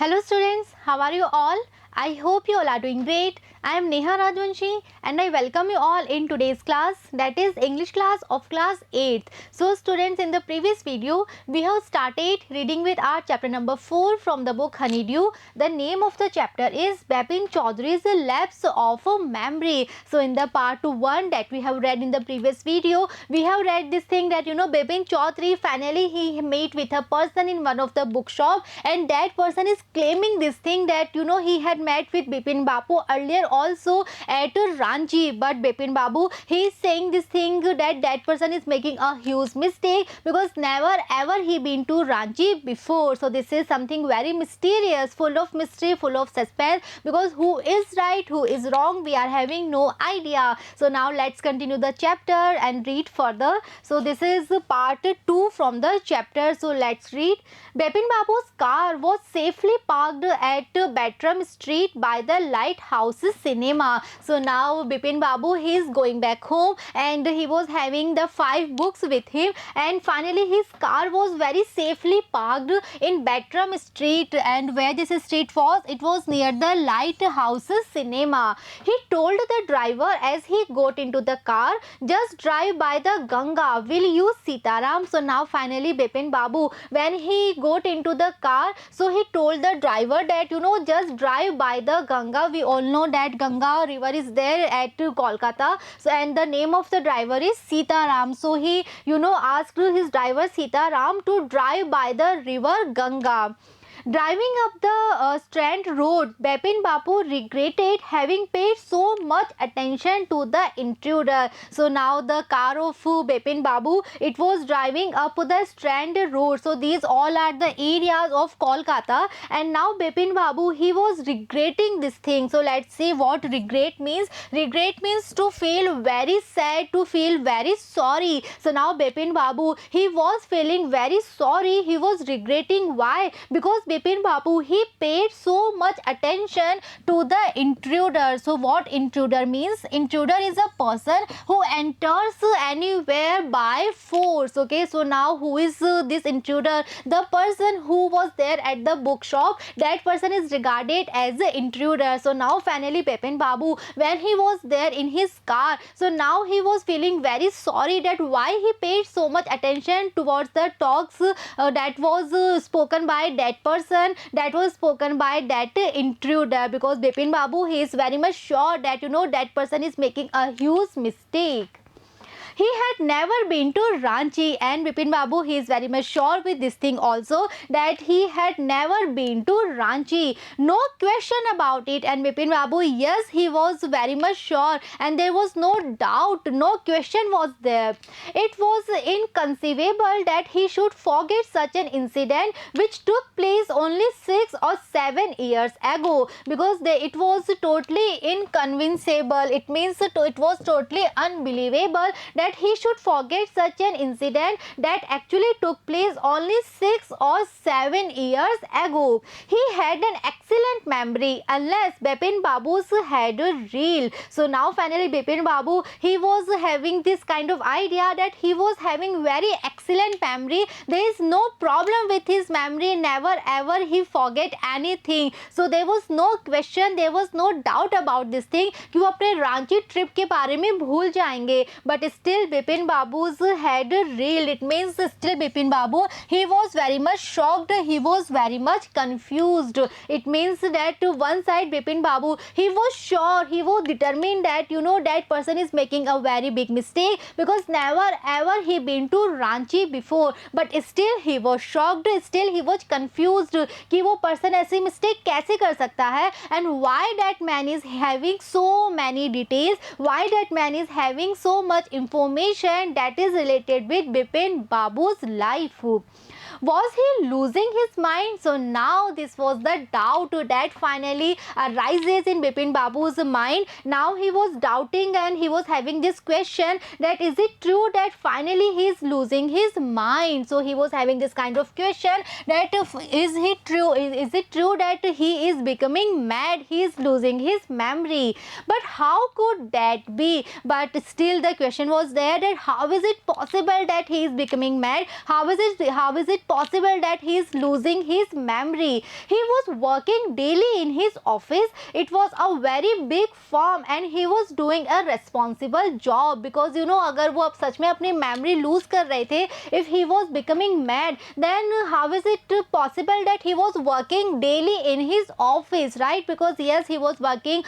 Hello students, how are you all? I hope you all are doing great. I am Neha Rajvanshi and I welcome you all in today's class, that is English class of class 8th. So students, in the previous video we have started reading with our chapter number 4 from the book Honeydew. The name of the chapter is Bipin Chaudhary's Lapse of Memory. So in the part 1 that we have read in the previous video, we have read this thing that Bipin Chaudhary finally he met with a person in one of the bookshop, and that person is claiming this thing that he had met with Bipin Babu earlier also at Ranchi, but Bipin Babu he is saying this thing that that person is making a huge mistake because never ever he been to Ranchi before. So this is something very mysterious, full of mystery, full of suspense, because who is right, who is wrong, we are having no idea. So now let's continue the chapter and read further. So this is part 2 from the chapter. So let's read. Bipin Babu's car was safely parked at Bartram Street by the Lighthouse Cinema. So now Bipin Babu he is going back home and he was having the 5 books with him, and finally his car was very safely parked in Bartram Street. And where this street was, it was near the Lighthouse Cinema. He told the driver as he got into the car, just drive by the Ganga, will you Sitaram? So now finally Bipin Babu, when he got into the car, so he told the driver that just drive by the Ganga. We all know that Ganga river is there at Kolkata. So and the name of the driver is Sitaram. So he asked his driver Sitaram to drive by the river Ganga. Driving up the Strand Road, Bipin Babu regretted having paid so much attention to the intruder. So now the car of Bipin Babu, it was driving up the Strand Road. So these all are the areas of Kolkata, and now Bipin Babu he was regretting this thing. So let's see what regret means. Regret means to feel very sad, to feel very sorry. So now Bipin Babu he was feeling very sorry, he was regretting. Why? Because Bipin Babu he paid so much attention to the intruder. So what intruder means? Intruder is a person who enters anywhere by force. Okay, so now who is this intruder? The person who was there at the bookshop, that person is regarded as the intruder. So now finally Bipin Babu, when he was there in his car, so now he was feeling very sorry that why he paid so much attention towards the talks that was spoken by that person, that was spoken by that intruder, because Bipin Babu he is very much sure that that person is making a huge mistake. He had never been to Ranchi, and Bipin Babu he is very much sure with this thing also that he had never been to Ranchi. No question about it. And Bipin Babu, yes, he was very much sure, and there was no doubt, no question was there. It was inconceivable that he should forget such an incident which took place only 6 or 7 years ago, because it was totally inconceivable. It means it was totally unbelievable that he should forget such an incident that actually took place only 6 or 7 years ago. He had an excellent memory, unless Bipin Babu's had a real. So now finally Bipin Babu he was having this kind of idea that he was having very excellent memory. There is no problem with his memory, never ever he forget anything. So there was no question, there was no doubt about this thing कि वो अपने Ranchi trip के बारे में भूल जाएंगे. But still Bipin Babu's had reeled. It means still Bipin Babu he was very much shocked, he was very much confused. It means that one side Bipin Babu he was sure, he was determined that that person is making a very big mistake, because never ever he been to Ranchi before. But still he was shocked, still he was confused कि वो person ऐसी mistake कैसे कर सकता है, and why that man is having so many details, why that man is having so much information that is related with Bipin Babu's life. Was he losing his mind? So now this was the doubt that finally arises in Bipin Babu's mind. Now he was doubting and he was having this question that is it true that finally he is losing his mind? So he was having this kind of question that is it true that he is becoming mad, he is losing his memory? But how could that be? But still the question was was there that how is it possible that he is becoming mad, how is it possible that he is losing his memory. He was working daily in his office. It was a very big firm and he was doing a responsible job, because you know अगर वो अब सच में अपनी memory lose कर रहे थे, if he was becoming mad, then how is it possible that he was working daily in his office, right? Because yes, he was working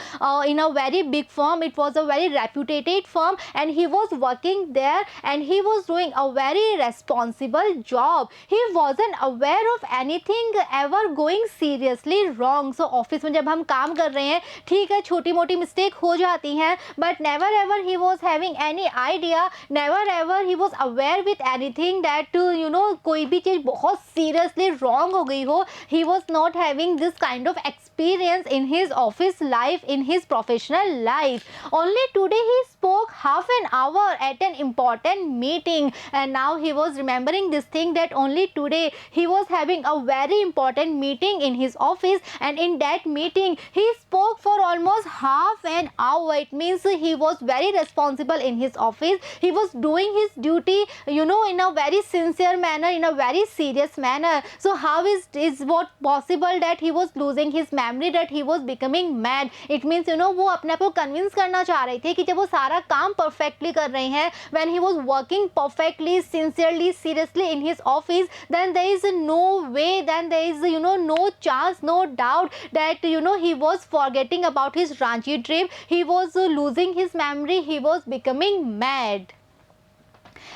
in a very big firm. It was a very reputed firm and he was working there and he was doing a very responsible job. He wasn't aware of anything ever going seriously wrong. So office में जब हम काम कर रहे हैं, ठीक है छोटी मोटी mistake हो जाती हैं, but never ever he was having any idea, never ever he was aware with anything that you know कोई भी चीज़ बहुत seriously wrong हो गई हो. He was not having this kind of experience in his office life, in his professional life. Only today he spoke half an hour at an important meeting, and now he was remembering this thing that only today he was having a very important meeting in his office, and in that meeting he spoke for almost half an hour. It means he was very responsible in his office. He was doing his duty, you know, in a very sincere manner, in a very serious manner. So how is what possible that he was losing his memory, that he was becoming mad? It means you know वो अपने आप को convince करना चाह रहे थे कि जब वो सारा काम perfectly कर रहे हैं, when he was working perfectly, sincerely, seriously in his office, then there is no way, then there is you know no chance, no doubt that you know he was forgetting about his Ranchi trip. He was losing his memory. He was becoming mad.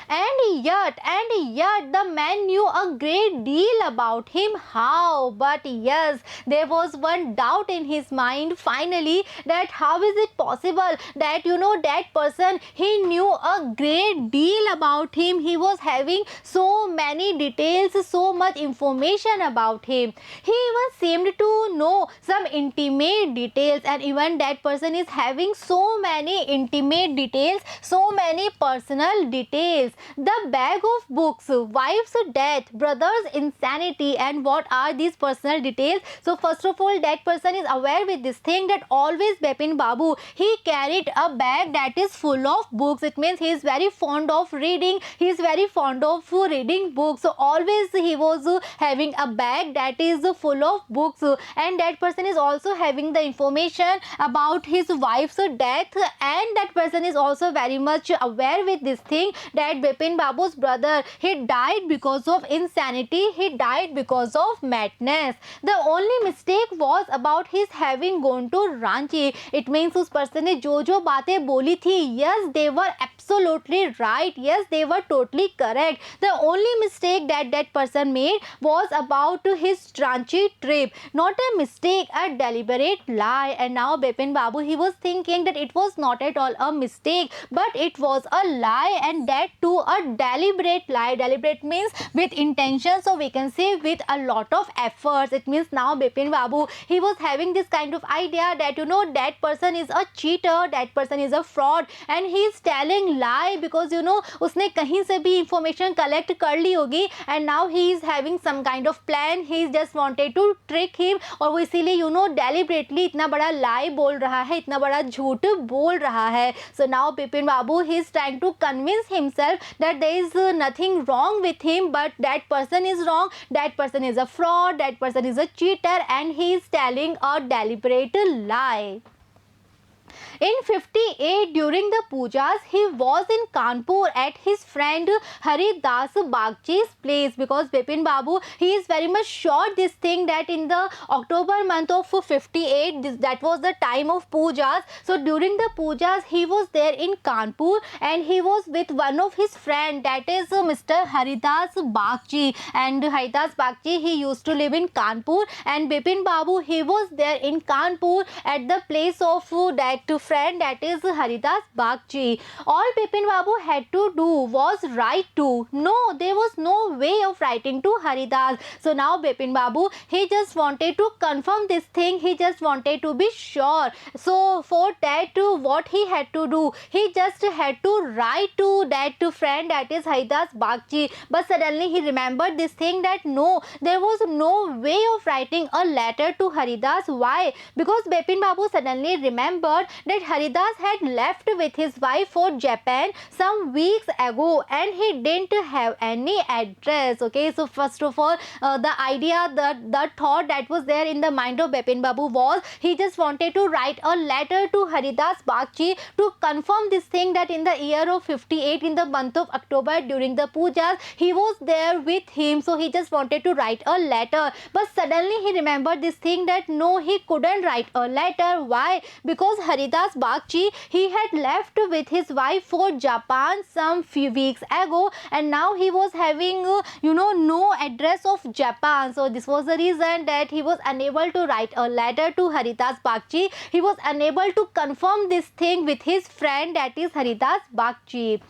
And yet the man knew a great deal about him. How? But yes, there was one doubt in his mind finally, that how is it possible that you know that person, he knew a great deal about him. He was having so many details, so much information about him. He even seemed to know some intimate details, and even that person is having so many intimate details, so many personal details. The bag of books, wife's death, brother's insanity, and what are these personal details? So first of all, that person is aware with this thing that always Bipin Babu, he carried a bag that is full of books. It means he is very fond of reading. He is very fond of reading books. So always he was having a bag that is full of books, and that person is also having the information about his wife's death, and that person is also very much aware with this thing that Bipin Babu's brother, he died because of insanity, he died because of madness. The only mistake was about his having gone to Ranchi. It means उस person ने जो जो बातें बोली थी, yes, they were absolutely right, yes, they were totally correct. The only mistake that that person made was about his Ranchi trip. Not a mistake, a deliberate lie. And now Bipin Babu, he was thinking that it was not at all a mistake, but it was a lie, and that too a deliberate lie. Deliberate means with intention, so we can say with a lot of efforts. It means now Bipin Babu, he was having this kind of idea that you know that person is a cheater, that person is a fraud, and he is telling lie because you know उसने कहीं से भी information collect कर ली होगी, and now he is having some kind of plan. He just wanted to trick him, और वो इसीलिए you know deliberately इतना बड़ा lie बोल रहा है, इतना बड़ा झूठ बोल रहा है. So now Bipin Babu, he is trying to convince himself that there is nothing wrong with him, but that person is wrong, that person is a fraud, that person is a cheater, and he is telling a deliberate lie. In 58, during the pujas, he was in Kanpur at his friend Haridas Bagchi's place, because Bipin Babu, he is very much sure this thing that in the October month of 58, that was the time of pujas. So during the pujas, he was there in Kanpur and he was with one of his friend, that is Mr. Haridas Bagchi. And Haridas Bagchi, he used to live in Kanpur, and Bipin Babu, he was there in Kanpur at the place of that friend, that is Haridas Bagchi. All Bipin Babu had to do was write to. No, there was no way of writing to Haridas. So now Bipin Babu, he just wanted to confirm this thing. He just wanted to be sure. So for that, what he had to do, he just had to write to that friend, that is Haridas Bagchi. But suddenly he remembered this thing that no, there was no way of writing a letter to Haridas. Why? Because Bipin Babu suddenly remembered that Haridas had left with his wife for Japan some weeks ago and he didn't have any address. Okay, so first of all, the idea, the thought that was there in the mind of Bipin Babu was he just wanted to write a letter to Haridas Bagchi to confirm this thing that in the year of 58, in the month of October, during the pujas, he was there with him. So he just wanted to write a letter, but suddenly he remembered this thing that no, he couldn't write a letter. Why? Because Haridas Bagchi, he had left with his wife for Japan some few weeks ago, and now he was having no address of Japan. So this was the reason that he was unable to write a letter to Haridas Bagchi. He was unable to confirm this thing with his friend, that is Haridas Bagchi.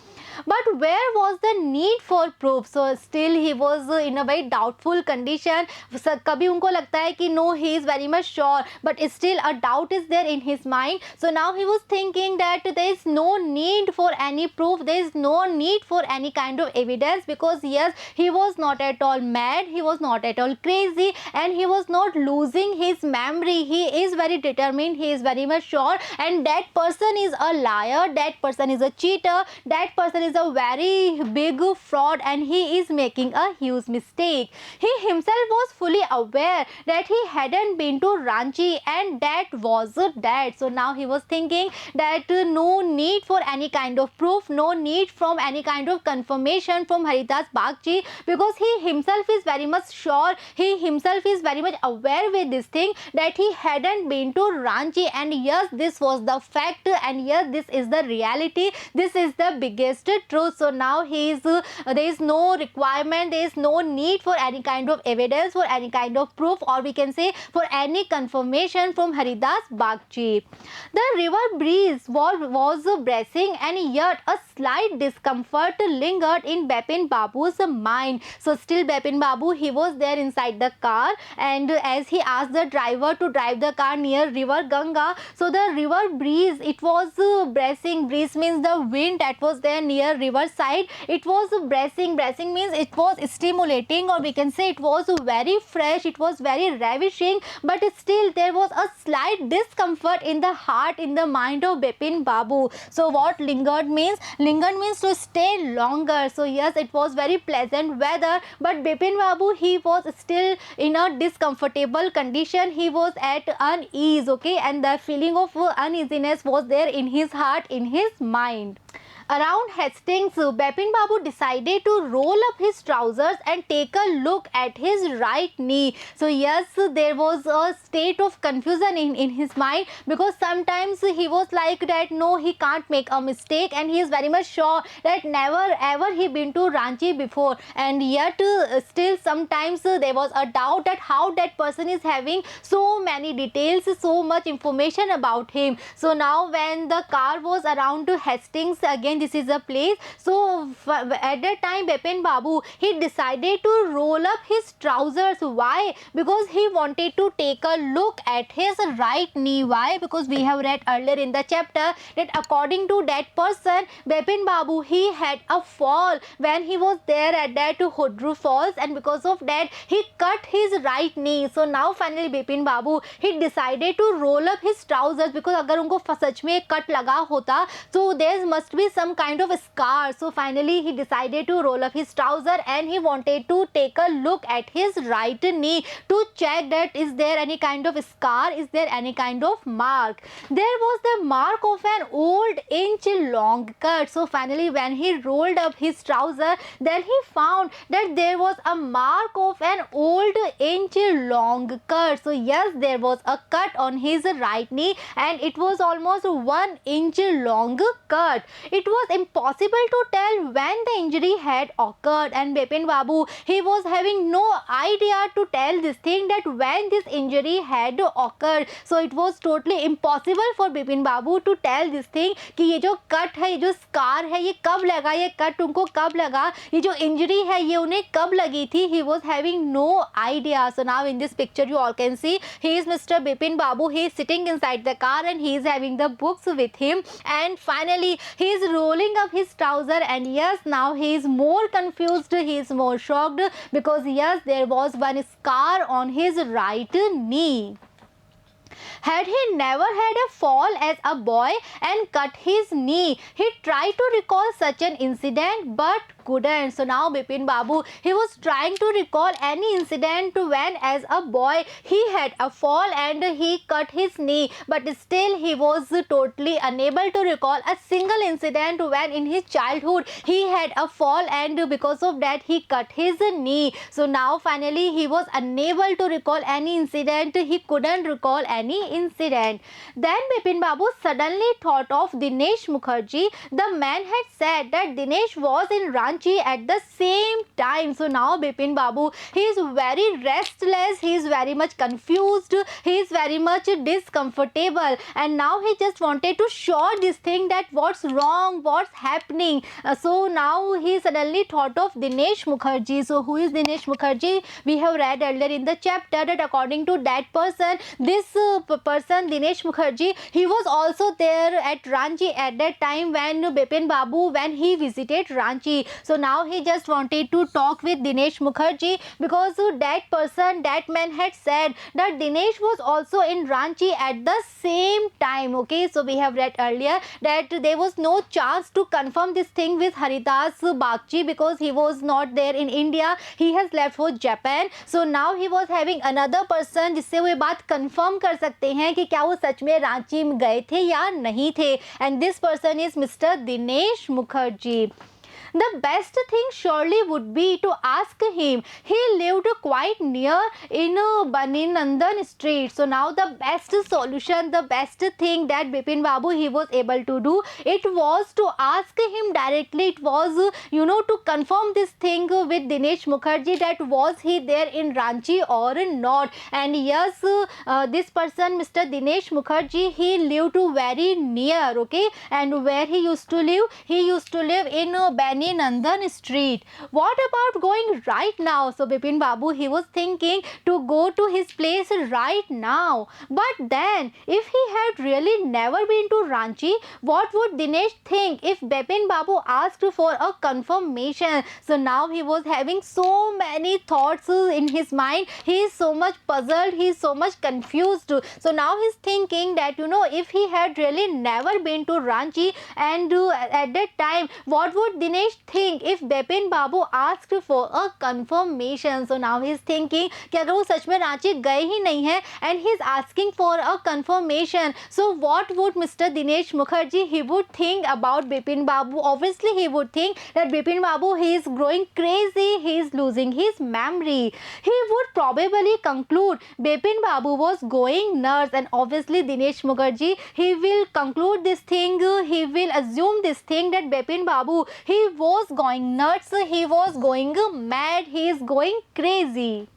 But where was the need for proof? So still he was in a very doubtful condition. कभी उनको लगता है कि no, he is very much sure, but still a doubt is there in his mind. So now he was thinking that there is no need for any proof, there is no need for any kind of evidence, because yes, he was not at all mad, he was not at all crazy, and he was not losing his memory. He is very determined, he is very much sure, and that person is a liar, that person is a cheater, that person is a very big fraud, and he is making a huge mistake. He himself was fully aware that he hadn't been to Ranchi, and that was that. So now he was thinking that no need for any kind of proof, no need from any kind of confirmation from Haridas Bagchi, because he himself is very much sure, he himself is very much aware with this thing that he hadn't been to Ranchi, and yes, this was the fact, and yes, this is the reality, this is the biggest truth. So now there is no requirement, there is no need for any kind of evidence, for any kind of proof, or we can say for any confirmation from Haridas Bagchi. The river breeze was bracing, and yet a slight discomfort lingered in Bipin Babu's mind. So still Bipin Babu, he was there inside the car, and as he asked the driver to drive the car near river Ganga, so the river breeze, it was bracing. Breeze means the wind that was there near river side. It was bracing. Bracing means it was stimulating, or we can say it was very fresh, it was very ravishing, but still there was a slight discomfort in the heart, in the mind of Bipin Babu. So what lingered means? Lingered means to stay longer. So yes, it was very pleasant weather, but Bipin Babu, he was still in a discomfortable condition, he was at unease, okay, and the feeling of uneasiness was there in his heart, in his mind. Around Hastings, Bipin Babu decided to roll up his trousers and take a look at his right knee. So yes, there was a state of confusion in his mind, because sometimes he was like that no, he can't make a mistake, and he is very much sure that never ever he been to Ranchi before, and yet still sometimes there was a doubt that how that person is having so many details, so much information about him. So now when the car was around to Hastings, again this is a place, so at that time Bipin Babu, he decided to roll up his trousers. Why? Because he wanted to take a look at his right knee. Why? Because we have read earlier in the chapter that according to that person, Bipin Babu, he had a fall when he was there at that Hudru Falls, and because of that he cut his right knee. So now finally Bipin Babu, he decided to roll up his trousers, because अगर उनको सच में cut लगा होता, so there must be some kind of a scar. So finally he decided to roll up his trouser, and he wanted to take a look at his right knee to check that is there any kind of scar, is there any kind of mark. There was the mark of an old inch-long cut. So finally when he rolled up his trouser, then he found that there was a mark of an old inch-long cut. So yes, there was a cut on his right knee, and it was almost 1 inch long cut. It was impossible to tell when the injury had occurred, and Bipin Babu, he was having no idea to tell this thing that when this injury had occurred. So it was totally impossible for Bipin Babu to tell this thing कि ये जो cut है, ये जो scar है, ये कब लगा, ये कट उनको कब लगा, ये जो इंजरी है ये उन्हें कब लगी थी. He was having no idea. So now in this picture you all can see he is Mr. Bipin Babu. He is sitting inside the car and he is having the books with him, and finally he is rolling up his trouser, and yes, now he is more confused, he is more shocked, because yes, there was one scar on his right knee. Had he never had a fall as a boy and cut his knee? He tried to recall such an incident but couldn't. So now Bipin Babu, he was trying to recall any incident when as a boy he had a fall and he cut his knee, but still he was totally unable to recall a single incident when in his childhood he had a fall and because of that he cut his knee. So now finally he was unable to recall any incident, he couldn't recall any incident. Then Bipin Babu suddenly thought of Dinesh Mukherjee. The man had said that Dinesh was in Ranchi at the same time. So now Bipin Babu, he is very restless, he is very much confused, he is very much discomfortable, and now he just wanted to show this thing that what's wrong, what's happening. So now he suddenly thought of Dinesh Mukherjee. So who is Dinesh Mukherjee? We have read earlier in the chapter that according to that person, this person Dinesh Mukherjee, he was also there at Ranchi at that time when Bipin Babu, when he visited Ranchi. So now he just wanted to talk with Dinesh Mukherjee because that person, that man had said that Dinesh was also in Ranchi at the same time. Okay, so we have read earlier that there was no chance to confirm this thing with Haridas Bagchi because he was not there in India, he has left for Japan. So now he was having another person जिससे वो ये बात confirm कर सकते हैं कि क्या वो सच में रांची में गए थे या नहीं थे, and this person is Mr. Dinesh Mukherjee. The best thing surely would be to ask him. He lived quite near in Baninandan street. So now the best solution, the best thing that Bipin Babu he was able to do, it was to ask him directly. It was to confirm this thing with Dinesh Mukherjee that was he there in Ranchi or not. And yes, this person Mr. Dinesh Mukherjee, he lived very near. Okay, and where he used to live? He used to live in Nandan street. What about going right now? So Bipin Babu, he was thinking to go to his place right now. But then if he had really never been to Ranchi, what would Dinesh think if Bipin Babu asked for a confirmation? So now he was having so many thoughts in his mind. He is so much puzzled, he is so much confused. So now he's thinking that if he had really never been to Ranchi, and at that time what would Dinesh think if Bipin Babu asked for a confirmation? So now he is thinking कि अगर वो सच में रांची गए ही नहीं है and he is asking for a confirmation, so what would Mr. Dinesh Mukherjee he would think about Bipin Babu? Obviously he would think that Bipin Babu, he is growing crazy, he is losing his memory. He would probably conclude Bipin Babu was going nuts, and obviously Dinesh Mukherjee, he will conclude this thing, he will assume this thing that Bipin Babu, he was going nuts, he was going mad, he is going crazy.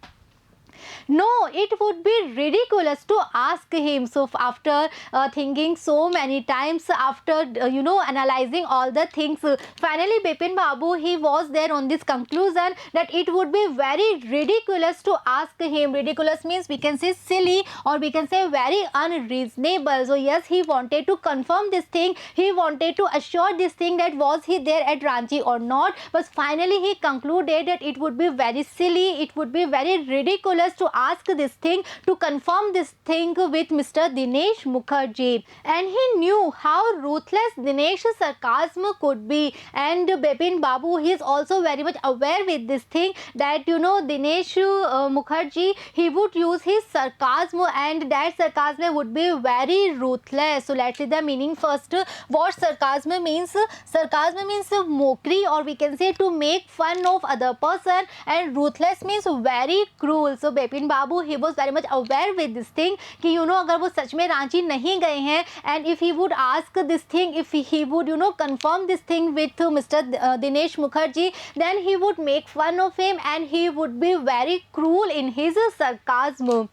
No, it would be ridiculous to ask him. So after thinking so many times, after analyzing all the things, finally Bipin Babu, he was there on this conclusion that it would be very ridiculous to ask him. Ridiculous means we can say silly, or we can say very unreasonable. So yes, he wanted to confirm this thing, he wanted to assure this thing that was he there at Ranchi or not, but finally he concluded that it would be very silly, it would be very ridiculous to ask this thing, to confirm this thing with Mr. Dinesh Mukherjee. And he knew how ruthless Dinesh's sarcasm could be, and Bipin Babu, he is also very much aware with this thing that Dinesh Mukherjee, he would use his sarcasm, and that sarcasm would be very ruthless. So let's see the meaning first. What sarcasm means? Sarcasm means mockery, or we can say to make fun of other person, and ruthless means very cruel. So Bipin Babu, he was very much aware with this thing कि अगर वो सच में रांची नहीं गए हैं, and if he would ask this thing, if he would confirm this thing with Mr. Dinesh Mukherjee, then he would make fun of him and he would be very cruel in his sarcasm.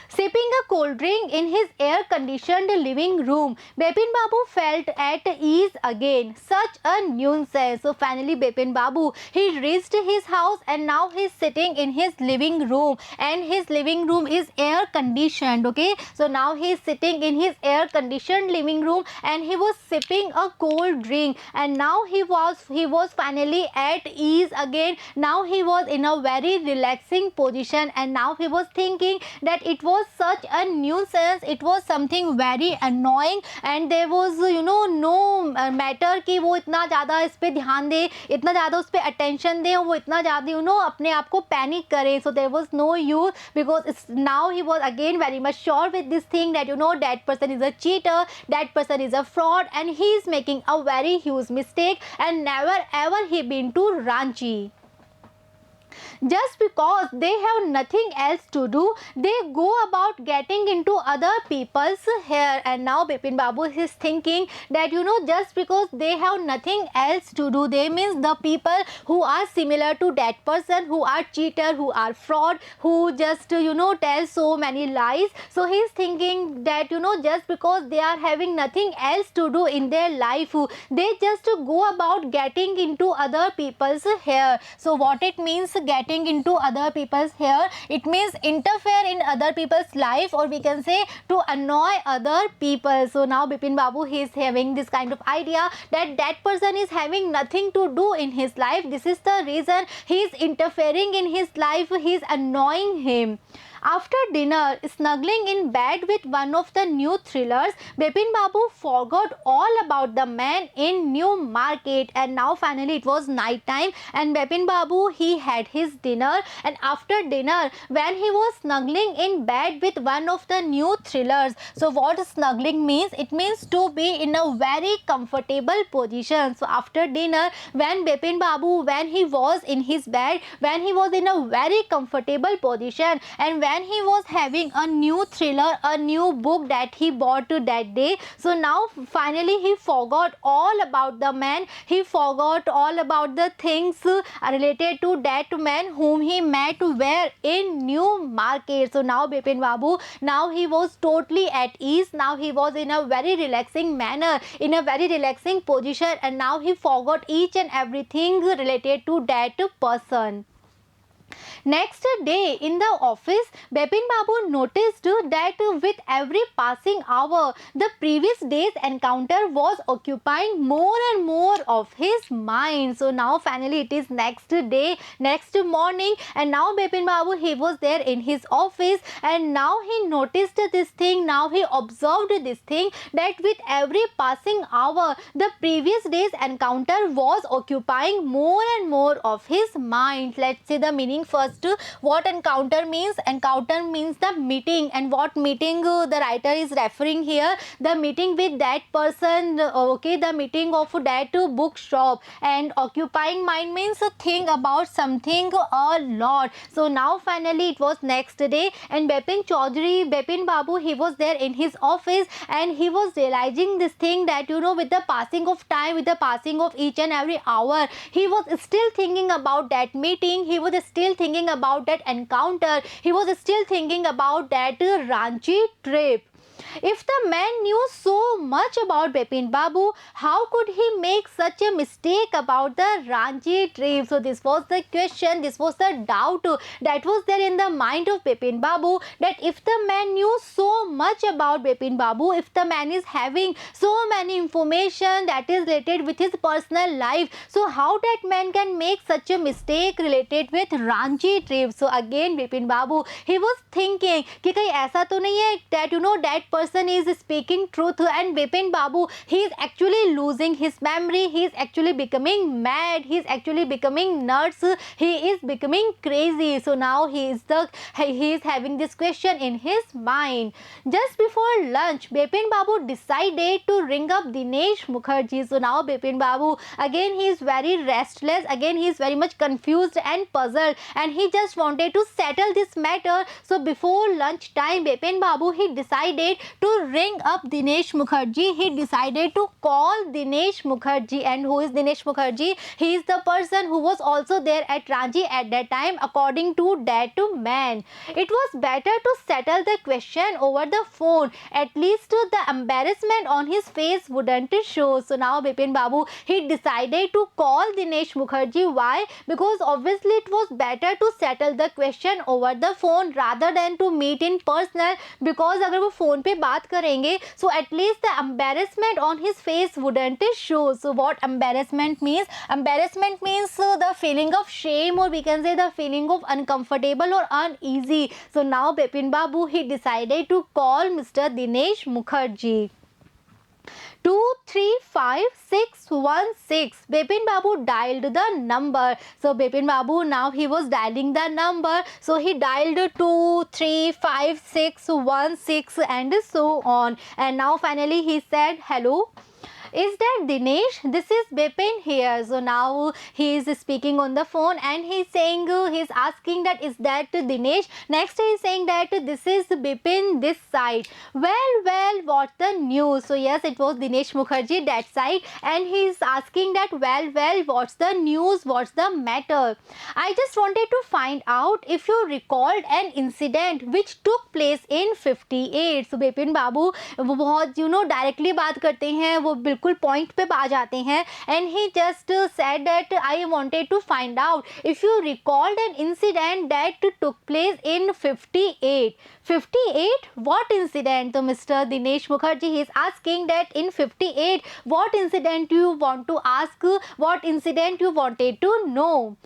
Sipping a cold drink in his air-conditioned living room, Bipin Babu felt at ease again. Such a nuisance. So finally Bipin Babu, he reached his house and now he is sitting in his living room, and his living room is air-conditioned. Okay, so now he is sitting in his air-conditioned living room and he was sipping a cold drink, and now he was finally at ease again. Now he was in a very relaxing position, and now he was thinking that it was was such a nuisance, it was something very annoying, and there was no matter कि वो इतना ज़्यादा इस पे ध्यान दे, इतना ज़्यादा उस पे attention दे, वो इतना ज़्यादा अपने आप को panic करे. So there was no use, because now he was again very much sure with this thing that that person is a cheater, that person is a fraud, and he is making a very huge mistake, and never ever he been to Ranchi. Just because they have nothing else to do, they go about getting into other people's hair. And now Bipin Babu is thinking that just because they have nothing else to do, they means the people who are similar to that person, who are cheater, who are fraud, who just tell so many lies. So he is thinking that just because they are having nothing else to do in their life, they just go about getting into other people's hair. So what it means, getting into other people's hair, it means interfere in other people's life, or we can say to annoy other people. So now Bipin Babu, he is having this kind of idea that that person is having nothing to do in his life. This is the reason he is interfering in his life, he is annoying him. After dinner, snuggling in bed with one of the new thrillers, Bipin Babu forgot all about the man in New Market. And now finally it was night time, and Bipin Babu, he had his dinner, and after dinner, when he was snuggling in bed with one of the new thrillers. So what snuggling means? It means to be in a very comfortable position. So after dinner, when Bipin Babu, when he was in his bed, when he was in a very comfortable position, and when he was having a new thriller, a new book that he bought that day, so now finally he forgot all about the man, he forgot all about the things related to that man whom he met where in New Market. So now Bipin Babu, now he was totally at ease, now he was in a very relaxing manner, in a very relaxing position, and now he forgot each and everything related to that person. Next day in the office, Bipin Babu noticed that with every passing hour, the previous day's encounter was occupying more and more of his mind. So now finally it is next day, next morning, and now Bipin Babu, he was there in his office, and now he noticed this thing, now he observed this thing, that with every passing hour, the previous day's encounter was occupying more and more of his mind. Let's see the meaning first. What encounter means? Encounter means the meeting, and what meeting the writer is referring here? The meeting with that person, okay, the meeting of that bookshop. And occupying mind means think about something a lot. So now finally it was next day, and Bipin Babu, he was there in his office, and he was realizing this thing that with the passing of time, with the passing of each and every hour, he was still thinking about that meeting, he was still thinking about that encounter, he was still thinking about that Ranchi trip. If the man knew so much about Bipin Babu, how could he make such a mistake about the Ranchi trip? So this was the question, this was the doubt that was there in the mind of Bipin Babu, that if the man knew so much about Bipin Babu, if the man is having so many information that is related with his personal life, so how that man can make such a mistake related with Ranchi trip? So again Bipin Babu, he was thinking कि कहीं ऐसा तो नहीं है that that person is speaking truth, and Bipin Babu, he is actually losing his memory, he is actually becoming mad, he is actually becoming nuts, he is becoming crazy. So now he is having this question in his mind. Just before lunch, Bipin Babu decided to ring up Dinesh Mukherjee. So now Bipin Babu, again he is very restless, again he is very much confused and puzzled, and he just wanted to settle this matter. So before lunch time, Bipin Babu, he decided to ring up Dinesh Mukherjee. He decided to call Dinesh Mukherjee. And who is Dinesh Mukherjee? He is the person who was also there at Ranchi at that time, according to that man. It was better to settle the question over the phone. At least the embarrassment on his face wouldn't show. So now Bipin Babu, he decided to call Dinesh Mukherjee. Why? Because obviously it was better to settle the question over the phone rather than to meet in personal, because अगर वो phone पे बात करेंगे, so at least the embarrassment on his face wouldn't show. So what embarrassment means? Embarrassment means the feeling of shame, or we can say the feeling of uncomfortable or uneasy. So now Bipin Babu, he decided to call Mr. Dinesh Mukherjee. 235616. Bipin Babu dialed the number. So Bipin Babu, now he was dialing the number. So he dialed 235616 and so on. And now finally he said, hello. Is that Dinesh? This is Bipin here. So now he is speaking on the phone and he's saying, he's asking that is that Dinesh. Next he is saying that this is Bipin this side. Well, what's the news? So yes, it was Dinesh Mukherjee that side, and he is asking that well, what's the news? What's the matter? I just wanted to find out if you recalled an incident which took place in 58. So Bipin Babu वो बहुत directly बात करते हैं, वो बिल्कुल point पे आ जाते हैं. And he just said that I wanted to find out if you recalled an incident that took place in 58. 58? What incident? So Mr. Dinesh Mukherjee, he is asking that in 58, what incident you want to ask? What incident you wanted to know?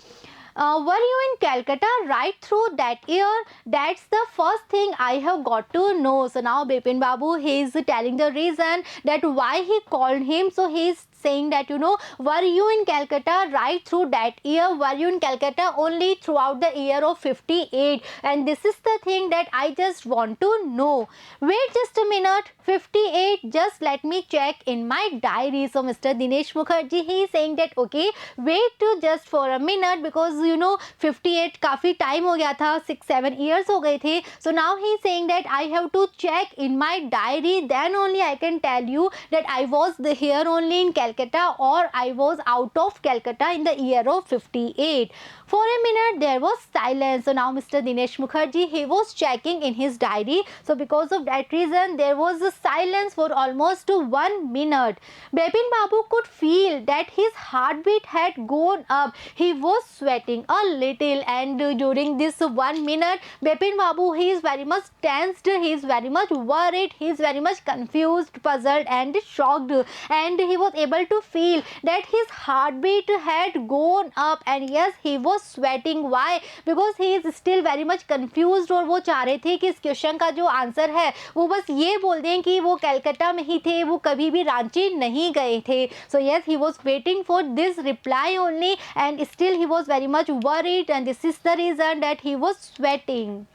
Were you in Calcutta right through that year? That's the first thing I have got to know. So now Bipin Babu, he is telling the reason that why he called him. So he is saying that were you in Calcutta right through that year? Were you in Calcutta only throughout the year of 58? And this is the thing that I just want to know. Wait just a minute. 58, just let me check in my diary. So Mr. Dinesh Mukherjee, he is saying that okay, wait just for a minute, because 58 काफ़ी time हो गया था, 6-7 years हो गए थे. So now he is saying that I have to check in my diary, then only I can tell you that I was here only in Calcutta or I was out of Calcutta in the year of 58. For a minute there was silence. So now Mr. Dinesh Mukherjee, he was checking in his diary. So because of that reason there was a silence for almost 1 minute. Bipin Babu could feel that his heartbeat had gone up. He was sweating a little, and during this 1 minute Bipin Babu, he is very much tensed, he is very much worried, he is very much confused, puzzled and shocked, and he was able to feel that his heartbeat had gone up, and yes, he was sweating. Why? Because he is still very much confused, और वो चाह रहे थे कि इस question का जो answer है वो बस ये बोल दें कि वो कलकत्ता में ही थे, वो कभी भी रांची नहीं गए थे. So yes, he was waiting for this reply only, and still he was very much worried, and this is the reason that he was sweating.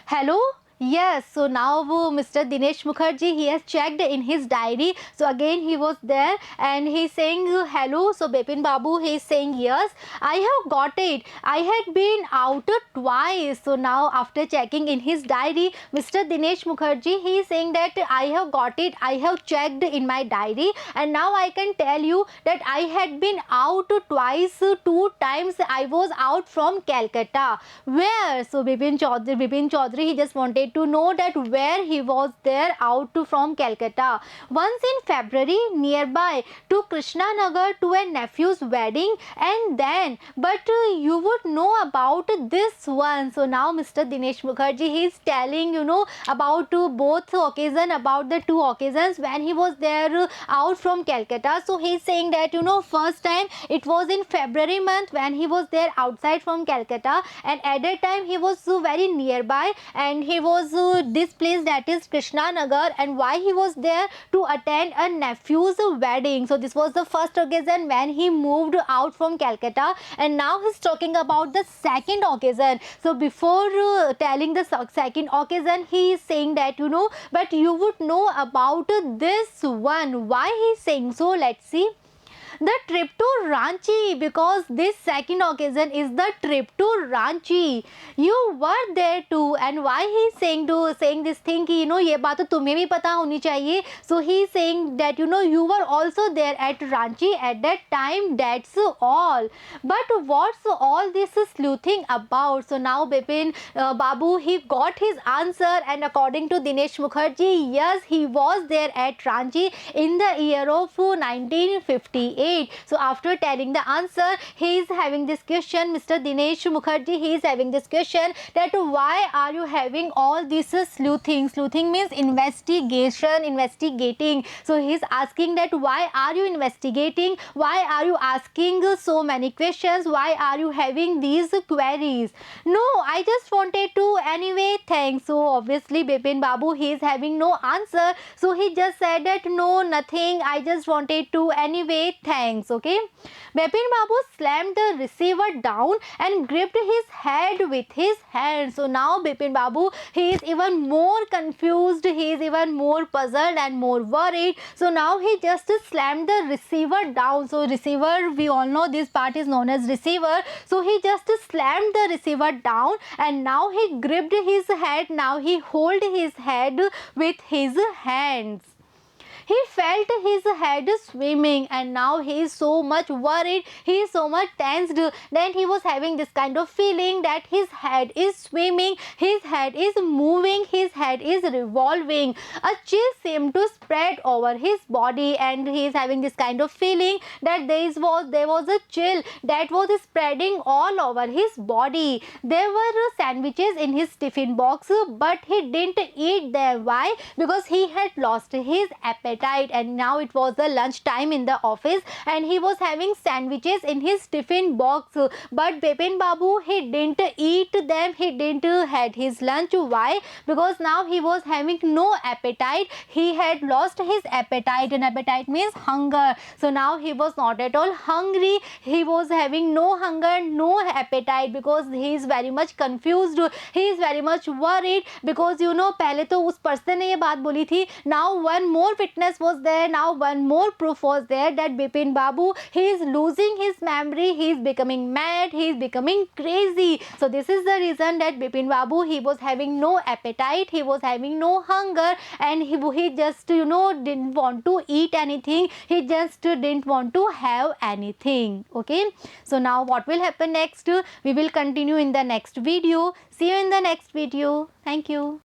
Hello? Yes, so now Mr. Dinesh Mukherjee, he has checked in his diary. So again he was there and he's saying hello. So Bipin Babu, he is saying yes, I have got it. I had been out twice. So now after checking in his diary, Mr. Dinesh Mukherjee, he is saying that I have got it. I have checked in my diary, and now I can tell you that I had been out twice. 2 times I was out from Calcutta. Where? So Bipin Chaudhary, he just wanted to know that where he was there out from Calcutta. Once in February nearby to Krishnanagar to a nephew's wedding, and then, but you would know about this one. So now Mr. Dinesh Mukherjee, he is telling about both occasion, about the 2 occasions when he was there out from Calcutta. So he is saying that first time it was in February month when he was there outside from Calcutta, and at that time he was very nearby, and he was this place, that is Krishnanagar. And why he was there? To attend a nephew's wedding. So this was the first occasion when he moved out from Calcutta, and now he's talking about the second occasion. So before telling the second occasion, he is saying that but you would know about this one. Why he is saying so? Let's see. The trip to Ranchi, because this second occasion is the trip to Ranchi. You were there too, and why he is saying this thing कि ये बात तो तुम्हें भी पता होनी चाहिए. So he is saying that you were also there at Ranchi at that time. That's all. But what's all this sleuthing about? So now Bipin Babu, he got his answer, and according to Dinesh Mukherjee, yes, he was there at Ranchi in the year of 1958. great. So after telling the answer, he is having this question, Mr. Dinesh Mukherjee, he is having this question that why are you having all this sleuthing? Sleuthing means investigation, investigating. So he is asking that why are you investigating? Why are you asking so many questions? Why are you having these queries? No, I just wanted to anyway, thanks. So obviously Bipin Babu, he is having no answer. So he just said that no, nothing, I just wanted to anyway, thanks. Okay. Bipin Babu slammed the receiver down and gripped his head with his hand. So now Bipin Babu, he is even more confused, he is even more puzzled and more worried. So now he just slammed the receiver down. So receiver, we all know this part is known as receiver. So he just slammed the receiver down and now he gripped his head. Now he held his head with his hands. He felt his head swimming and now he is so much worried, he is so much tensed. Then he was having this kind of feeling that his head is swimming, his head is moving, his head is revolving. A chill seemed to spread over his body and he is having this kind of feeling that there was a chill that was spreading all over his body. There were sandwiches in his tiffin box but he didn't eat them. Why? Because he had lost his appetite and now it was the lunch time in the office and he was having sandwiches in his tiffin box, but Bipin Babu, he didn't eat them, he didn't had his lunch. Why? Because now he was having no appetite, he had lost his appetite and appetite means hunger. So now he was not at all hungry, he was having no hunger, no appetite because he is very much confused, he is very much worried because you know पहले तो उस person ने ये बात बोली थी. Now one more witness was there, now one more proof was there that Bipin Babu, he is losing his memory, he is becoming mad, he is becoming crazy. So this is the reason that Bipin Babu, he was having no appetite, he was having no hunger and he just didn't want to eat anything, he just didn't want to have anything. Okay, so now what will happen next? We will continue in the next video. See you in the next video. Thank you.